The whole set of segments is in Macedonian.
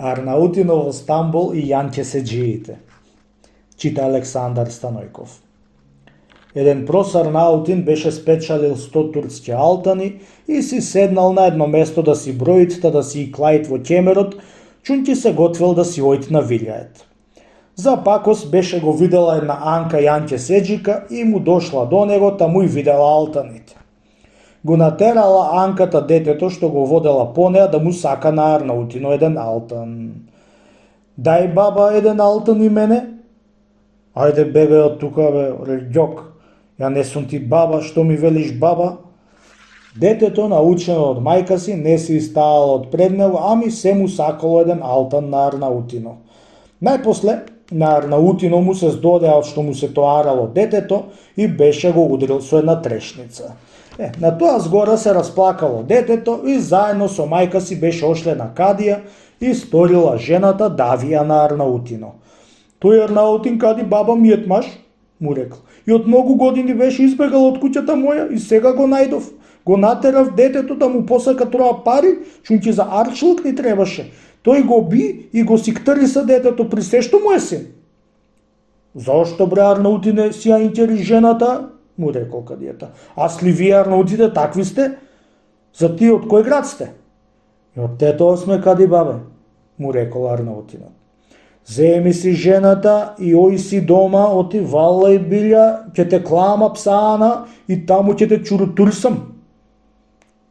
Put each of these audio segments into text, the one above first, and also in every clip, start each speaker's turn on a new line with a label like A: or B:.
A: Арнаутино во Стамбул и Јанќе седжиите. Чита Александар Станојков. Еден прос Арнаутин беше спечалил 100 турски алтани и си седнал на едно место да си броит, да си и клаит во ќемерот, чунки се готвел да си ојт на вилјает. За пакос беше го видела една Анка Јанќе седжика и му дошла до него, та му и видела алтаните. Го натерала Анката детето што го водела по неа да му сака на Арнаутино еден алтан. Дај баба еден алтан и мене? Ајде бегај од тука бе, релјок. Ја не сум ти баба, што ми велиш баба? Детето, научено од мајка си, не се истаало од пред него, ами се му сакало еден алтан на Арнаутино. Најпосле, на Арнаутино му се здодеа од што му се тоарало детето и беше го удрил со една трешница. На тоа згора се расплакало детето и заедно со мајка си беше ошле на кадија и сторила жената давија на Арнаутино. Тој Арнаутин кади баба ми етмаш, му рекла. И од многу години беше избегал од куќата моја и сега го најдов. Го натерав детето да му посака троа пари, чунки за арчлук ни требаше. Тој го би и го сиктариса детето при се што му е син. Зошто бре Арнаутине си ја интереси жената? Му рекол кадијата. Аз ли вие Арнаутите такви сте? За ти од кој град сте? И од тетоа сме кади бабе, му рекол Арнаутинот. Земи си жената и ој си дома, оти валла и билја, ќе те клама псана и таму ќе те чурутурсам.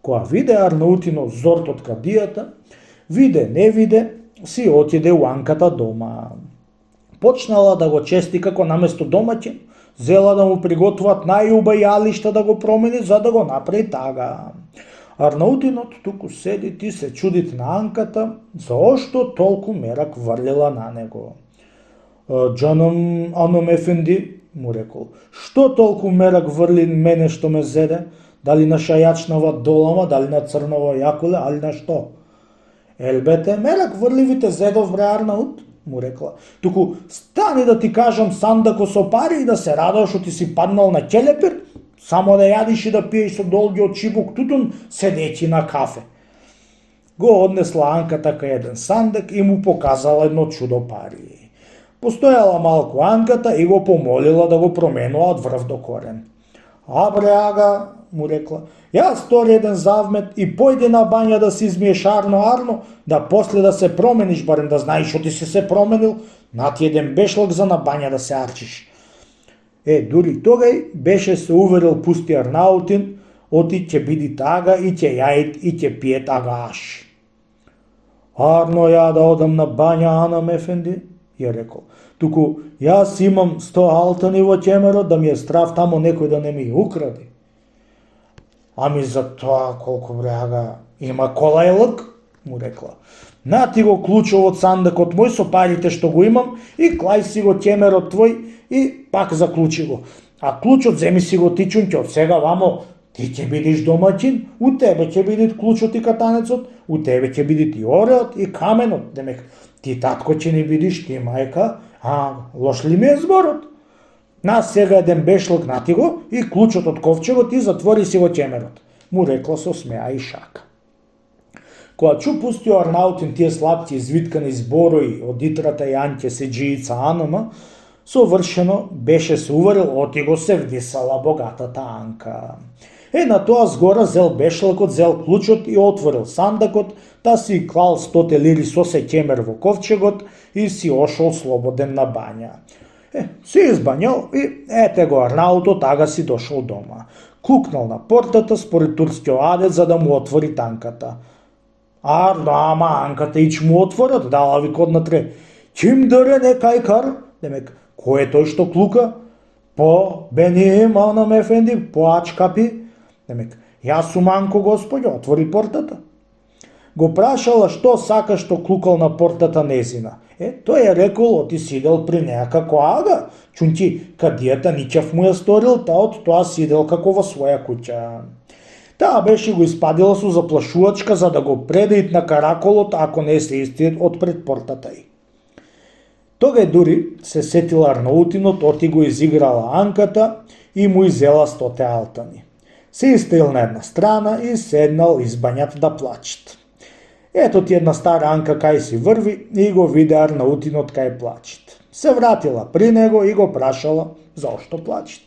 A: Која виде Арнаутино зорт од кадијата, виде не виде, си отиде у Анката дома. Почнала да го чести како наместо домаќин, зела да му приготват најуба јалишта да го промени за да го направи тага. Арнаутинот туку седи ти се чудит на Анката, заошто толку мерак врлила на него. Џанам Аном ефенди, му рекол, што толку мерак врли мене што ме зеде? Дали на шајачнава долама, дали на црнова јакуле, али на што? Елбете, мерак врливите зедов бре Арнаут, му рекла. Туку стани да ти кажам сандако со пари и да се радаш што ти си паднал на ќелепир, само да јадиш и да пиеш со долги од чибук тутун, седејќи на кафе. Го однесла Анката кај еден сандак и му показала едно чудо пари. Постојала малку Анката и го помолила да го променува од врв до корен. А бре ага, му рекла, ја стори еден завмет и појди на бања да си измиеш арно, да после да се промениш, барем да знаеш што ти си се променил, на ти еден бешлак за на бања да се арчиш. Дури тогај беше се уверил пусти Арнаутин, оти ќе биди тага и ќе јаит и ќе пие тагаш. Арно ја да одам на бања, Анам ефенди, ја рекол. Туку јас имам 100 алтани во ќемерот, да ми е страв тамо некој да не ми укради. Ами за тоа колку брага има кола и лък, му рекла. На ти го клучо од сандакот мој со парите што го имам и клај си го ќемерот твој и пак заклучи го. А клучот земи си го ти чунќе, од сега вамо ти ќе бидиш домаќин, у тебе ќе биде клучот и катанецот, у тебе ќе биде и ореот и каменот, демек ти татко ќе не бидиш, ти мајка, а лош ли ми е зборот? На сега еден бешлок нати го и клучот од ковчегот и затвори си го ќемерот, му рекла со смеа и шака. Кога чу пустио Арнаутин тие слапти извиткани зборои од итрата Јанќе седжиица Анама, совршено беше се уверил, оти го се вдисала богатата Анка. На тоа згора зел бешлакот, зел клучот и отворил сандакот, та си клал 100 лири со се ќемер во ковчегот и си ошол слободен на бања. Си избањал и ете го Арнаутот тага си дошол дома. Кукнал на портата според турскиот адет за да му отвори танката. Ама Анката ич му отворат, дала вик однатре. Ким даре не кајкар? Демек, кој е тој што клука? По Беним Анам ефенди, по Ачкапи. Демек, јас сум Анко господјо, отвори портата. Го прашала што сака што клукал на портата незина. Тој е рекол, оти сидел при неа како ага, чунти кадијата ничев му ја сторил, та од тоа сидел како во своја куќа. Таа беше го испадила со заплашувачка за да го предеит на караколот ако не се истиет од пред портата й. Тога дури се сетила Арнаутинот, оти го изиграла Анката и му изела 100 алтани. Се истел на една страна и седнал избањат да плачет. Ето ти една стара Анка кај си врви и го виде Арнаутинот кај плачит. Се вратила при него и го прашала заошто плачит.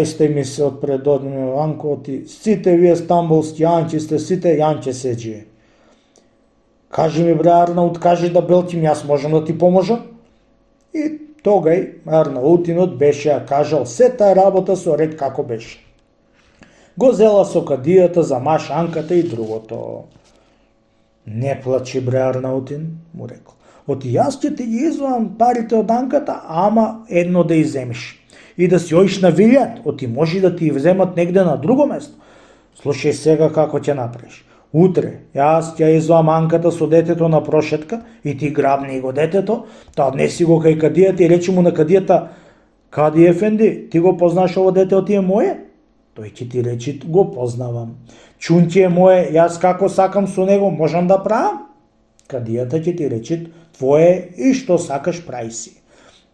A: Исте ми се од предодно Анко, сите вие стамбулски јанки сте сите јанчеседжии. Кажи ми бре Арнаут, кажи да белтим, јас можам да ти поможам? И тогај Арнаутинот беше ја кажал сета работа со ред како беше. Го зела со кадијата за маш Анката и другото. Не плачи бре Арнаутин, му рекол. Јас ќе ти ги извам парите од Анката, ама едно да иземиш. И да си оиш на вилјат, може да ти вземат негде на друго место. Слушај сега како ќе направиш. Утре јас ќе извам Анката со детето на прошетка и ти грабни го детето, та однеси го кај кадијата и речи му на кадијата: Кади ефенди, ти го познаш ово дете, ти е моје? Тој ќе ти речи: го познавам. Чунти е моје, јас како сакам со него можам да правам? Кадијата ќе ти речи: твое и што сакаш прај си.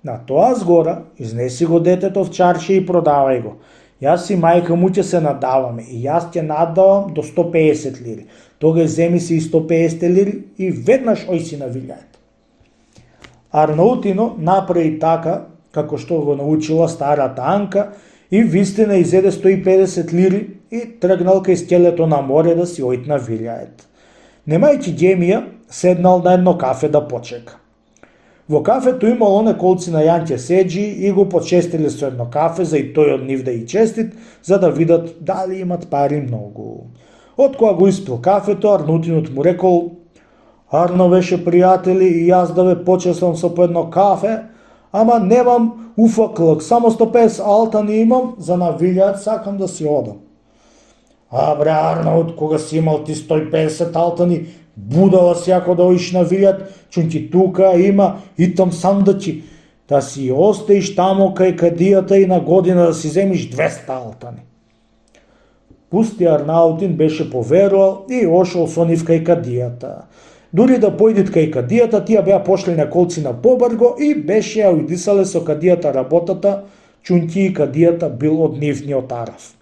A: На тоа згора изнеси го детето в чарше и продавај го. Јас и мајка му ќе се надаваме и јас ќе надавам до 150 лири. Тога земи си и 150 лири и веднаш ој си на вилјајата. Арнаутино направи така како што го научила старата Анка и вистина изеде 150 лири и тргнал кај скелето на море да си ојт на вилјајата. Немајќи ѓемија, седнал на едно кафе да почека. Во кафето имало неколци на јанчеседжи и го почестили со едно кафе за и тој од нив да и честит, за да видат дали имат пари многу. Од кога го испил кафето, Арнаутинот му рекол: Арно беше пријатели и јас да ве почестам со по едно кафе, ама немам уфаклак, само 150 алтани имам, за на вилјаат сакам да си одам. Бре Арнаут, кога си имал ти 150 алтани, будала си ако да оиш на вилјат, чунки тука има и там сандачи, да си остаиш тамо кај кадијата и на година да си земиш 200 алтани. Пусти Арнаутин беше поверувал и ошол со нив кај кадијата. Дури да појдит кај кадијата, тие беа пошли неколци на побрго и беше ја ујдисале со кадијата работата, чунки и кадијата бил од нивниот арав.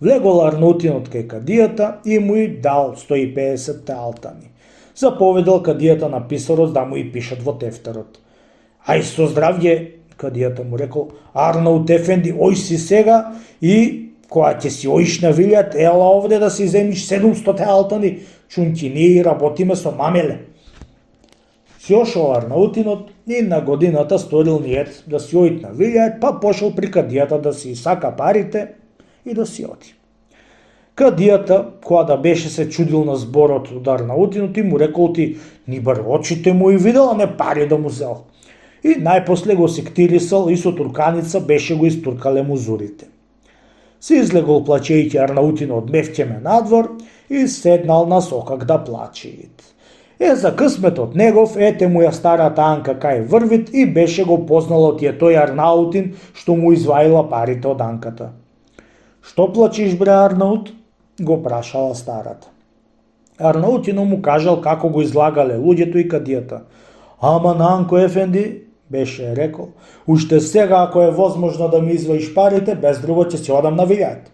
A: Влегол Арнаутинот кај кадијата и му и дал 150 алтани. Заповедал кадијата на писарот да му и пишат во тефтерот. Ај со здравје, кадијата му рекол: Арнаут ефенди, ој си сега и кога ќе си оиш на вилјат, ела овде да си земиш 700 алтани, чунки ние работиме со мамеле. Си ошол Арнаутинот и на годината сторил ниет да си ојт на вилјат, па пошол при кадијата да си сака парите и да си оди. Кадијата, која да беше се чудил на зборот од Арнаутинот, и му рекол: ти ни бар очите му и видела не пари да му зел. И најпосле го сектирисал и со турканица беше го истуркале музурите. Се излегол плачејќи Арнаутино од мевќеме надвор и седнал на сокак да плачит. За късметот негов, ете му ја старата Анка кај врвит и беше го познала тие тој Арнаутин што му изваила парите од Анката. Што плачиш бре Арнаут? Го прашала старата. Арнаутино му кажал како го излагале луѓето и кадијата. Ама на Анко ефенди, беше рекол, уште сега ако е возможно да ми изваиш парите, без друго ќе си одам на вилјат.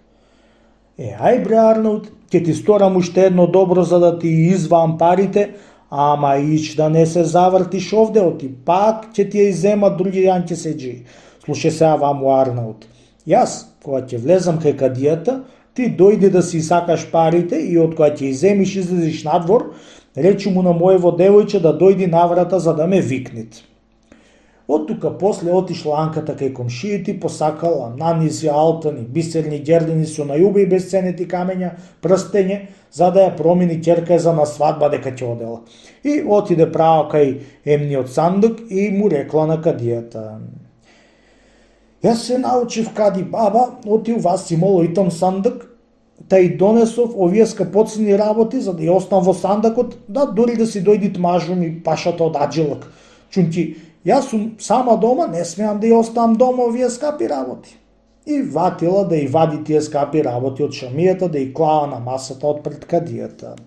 A: Ај бре Арнаут, ќе ти сторам уште едно добро за да ти изваам парите, ама ич да не се завртиш овде, оти пак ќе ти ја иземат други јанчеседжии. Слушај сега ваму Арнаут. Јас, кога ќе влезам кај кадијата, ти дојди да си сакаш парите и од кога ќе иземиш излезиш надвор, речи му на моево девојче да дојди наврата за да ме викнит. Од тука после отишла Анката кај комшиите и посакала нанизи алтани, бисерни гердини со најубави бесценети камења, прстење, за да ја промени ќерка за на свадба дека ќе одела. И отиде право кај емниот сандук и му рекла на кадијата. Јас се научив кади баба, оти у вас имало и там сандук, та и донесов овие скапоцени работи за да ја оставам во сандакот, да дури да си дојдит мажум и пашата од аджилак. Чунки јас сум сама дома, не смеам да ја оставам дома овие скапи работи. И ватила да и вади тие скапи работи од шамијата, да и клава на масата од пред кадијата.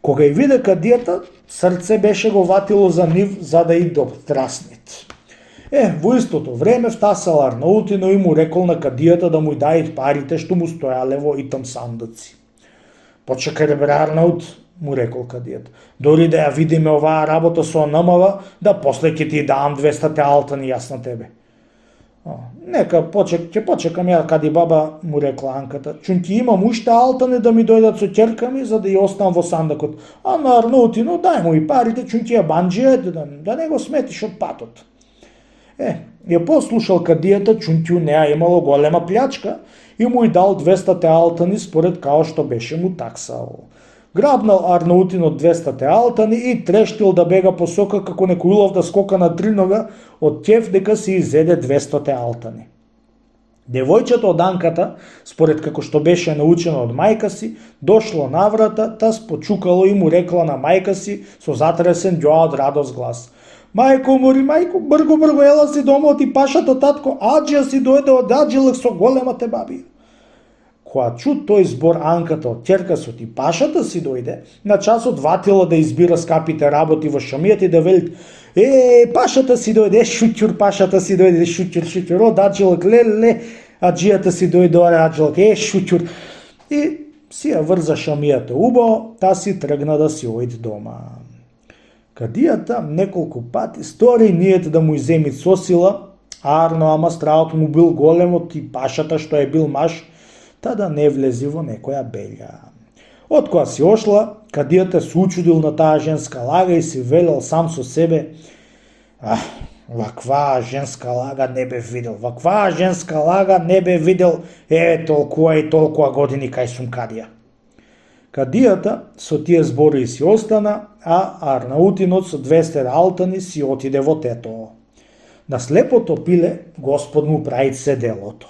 A: Кога ја виде кадијата, срце беше го ватило за нив за да и доптраснит. Во истото време втасал Арнаутино и му рекол на кадијата да му дајат парите што му стојале во итам сандуци. Почекај бре Арнаут, му рекол кадијата. Дори да ја видиме оваа работа со НМВ, да после ќе ти дам 200 алтани јас на тебе. Нека ќе почекам ја кади баба, му рекла Анката. Чунки имам уште алтани да ми дојдат со ќерка ми за да ја оставам во сандакот. А на Арнаутино дај му и парите, чунки ја банџија да не го сметиш од патот. Ја послушал кадијата, чунки у неа имало голема плячка и му и дал 200 алтани според као што беше му таксал. Грабнал Арнаутин од 200 алтани и трештил да бега по сока како некој улов да скока на тринога од ќеф дека си изеде 200 алтани. Девојчето од Анката, според како што беше научено од мајка си, дошло на врата, та спочукало и му рекла на мајка си со затресен ѓоа од радост глас. Мајко, мајко, брго, ела си дома од и пашата татко, аџија си дојде од Аџилак со големате баби. Кога чу тој збор Анката од ќерка со ти пашата си дојде, на часот ватила да избира скапите работи во шамијата и да вели: пашата си дојде, шуќур, пашата си дојде, шуќур, од Аџилак, леле, аџијата си дојде од Аџилак, шуќур. И си ја врза шамијата убаво, та си тргна да си ојде дома. Кадијата неколку пати стори нијет да му иземи со сила, ама стравот му бил голем од и пашата што е бил маш, та да не влези во некоја беља. Од која си ошла, кадијата се учудил на таа женска лага и си велел сам со себе: ваква женска лага не бе видел, толкува и толкува години кај сум кадија. Кадијата со тие збори си остана, а Арнаутинот со 200 алтани си отиде во Тетово. На слепото пиле Господ му прави се делото.